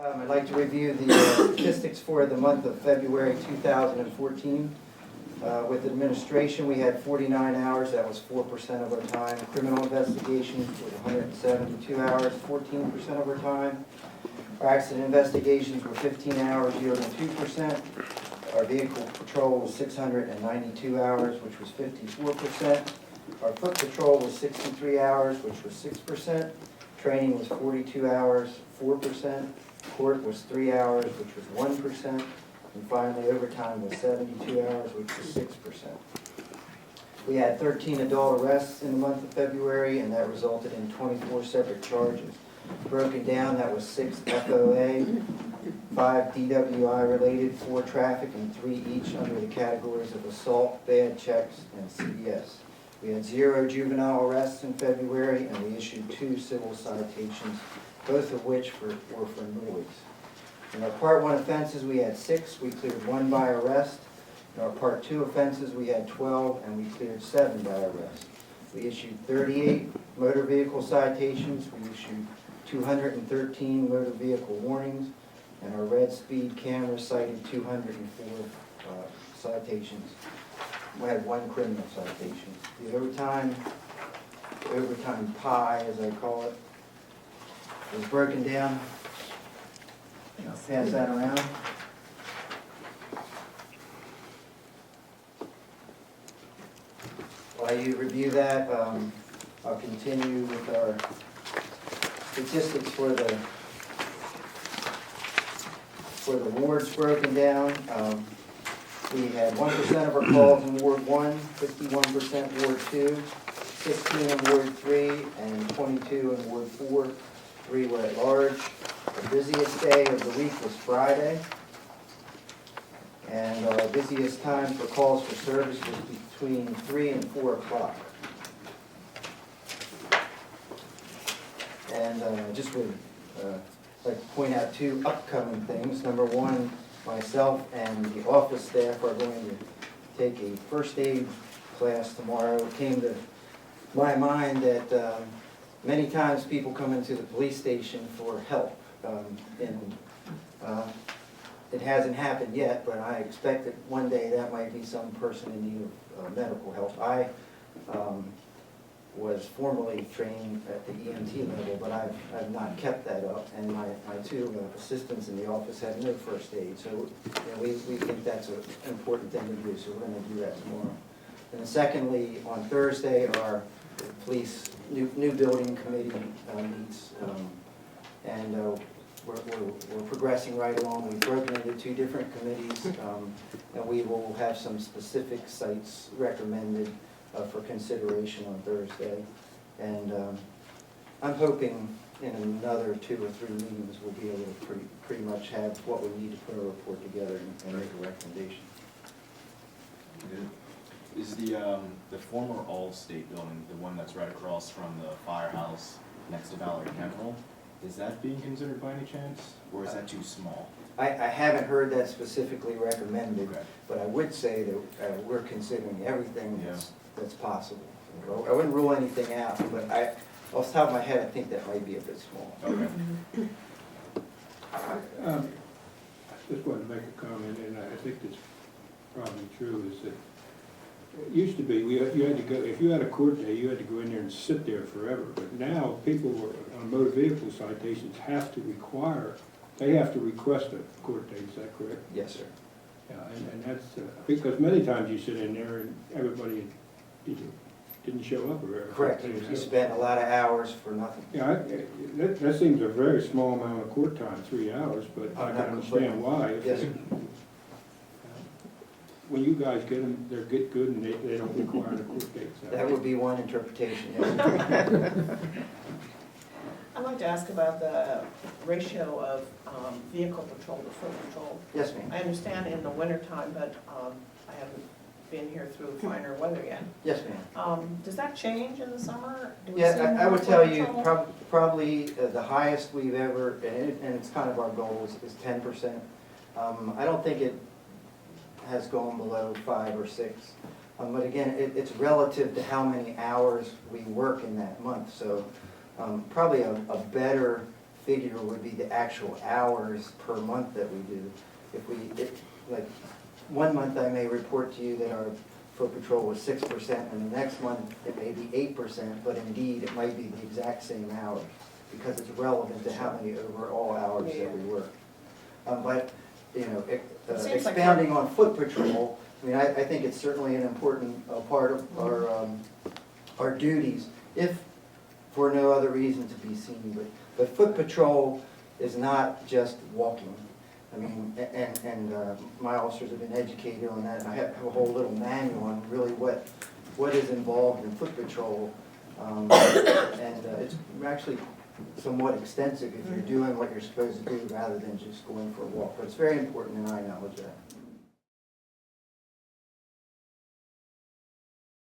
I'd like to review the statistics for the month of February 2014. With administration, we had 49 hours, that was 4% of our time. Criminal investigations was 172 hours, 14% of our time. Our accident investigations were 15 hours, yielding 2%. Our vehicle patrol was 692 hours, which was 54%. Our foot patrol was 63 hours, which was 6%. Training was 42 hours, 4%. Court was 3 hours, which was 1%. And finally, overtime was 72 hours, which was 6%. We had 13 adult arrests in the month of February, and that resulted in 24 separate charges. Broken down, that was 6 FOA, 5 DWI related, 4 traffic, and 3 each under the categories of assault, bad checks, and CDS. We had 0 juvenile arrests in February, and we issued 2 civil citations, both of which were for noise. In our Part 1 offenses, we had 6. We cleared 1 by arrest. In our Part 2 offenses, we had 12, and we cleared 7 by arrest. We issued 38 motor vehicle citations. We issued 213 motor vehicle warnings, and our red speed camera cited 204 citations. We had 1 criminal citation. The overtime pie, as I call it, was broken down. I'll pass that around. While you review that, I'll continue with our statistics for the wards broken down. We had 1% of our calls in Ward 1, 51% Ward 2, 16 in Ward 3, and 22 in Ward 4. 3 were at large. The busiest day of the week was Friday, and our busiest time for calls for service was between 3 and 4 o'clock. And I just would like to point out 2 upcoming things. Number 1, myself and the office staff are going to take a first aid class tomorrow. It came to my mind that many times people come into the police station for help. It hasn't happened yet, but I expect that one day that might be some person in need of medical help. I was formerly trained at the EMT level, but I've not kept that up, and my 2 assistants in the office have no first aid, so we think that's an important thing to do, so we're going to do that tomorrow. And then secondly, on Thursday, our police new building committee meets, and we're progressing right along. We've broken into 2 different committees, and we will have some specific sites recommended for consideration on Thursday. And I'm hoping in another 2 or 3 meetings we'll be able to pretty much have what we need to put a report together and make a recommendation. Is the former Allstate building, the one that's right across from the firehouse next to Valerie Chemical, is that being considered by any chance, or is that too small? I haven't heard that specifically recommended, Okay. but I would say that we're considering everything that's possible. I wouldn't rule anything out, but off the top of my head, I think that might be a bit small. Okay. I just wanted to make a comment, and I think it's probably true, is that it used to be, you had to go, if you had a court day, you had to go in there and sit there forever. But now, people on motor vehicle citations have to request a court date, is that correct? Yes, sir. Yeah, and that's, because many times you sit in there and everybody didn't show up or Correct. You spent a lot of hours for nothing. Yeah, that seems a very small amount of court time, 3 hours, but I can understand why. Yes, sir. When you guys get them, they're good and they don't require the court dates. That would be one interpretation, yes. I'd like to ask about the ratio of vehicle patrol to foot patrol. Yes, ma'am. I understand in the wintertime, but I haven't been here through finer weather yet. Yes, ma'am. Does that change in the summer? Do we see Yeah, I more would foot tell you patrol? probably the highest we've ever, and it's kind of our goal, is 10%. I don't think it has gone below 5 or 6. But again, it's relative to how many hours we work in that month. So probably a better figure would be the actual hours per month that we do. Like, one month I may report to you that our foot patrol was 6%, and the next month it may be 8%, but indeed it might be the exact same hours, because it's relevant to how many overall hours that we work. But, you know, It seems like expounding on foot patrol, I mean, I think it's certainly an important part of our duties, if for no other reason to be seen. But foot patrol is not just walking. I mean, and my officers have been educated on that, and I have a whole little manual on really what is involved in foot patrol. And it's actually somewhat extensive if you're doing what you're supposed to do rather than just going for a walk. But it's very important, and I acknowledge that.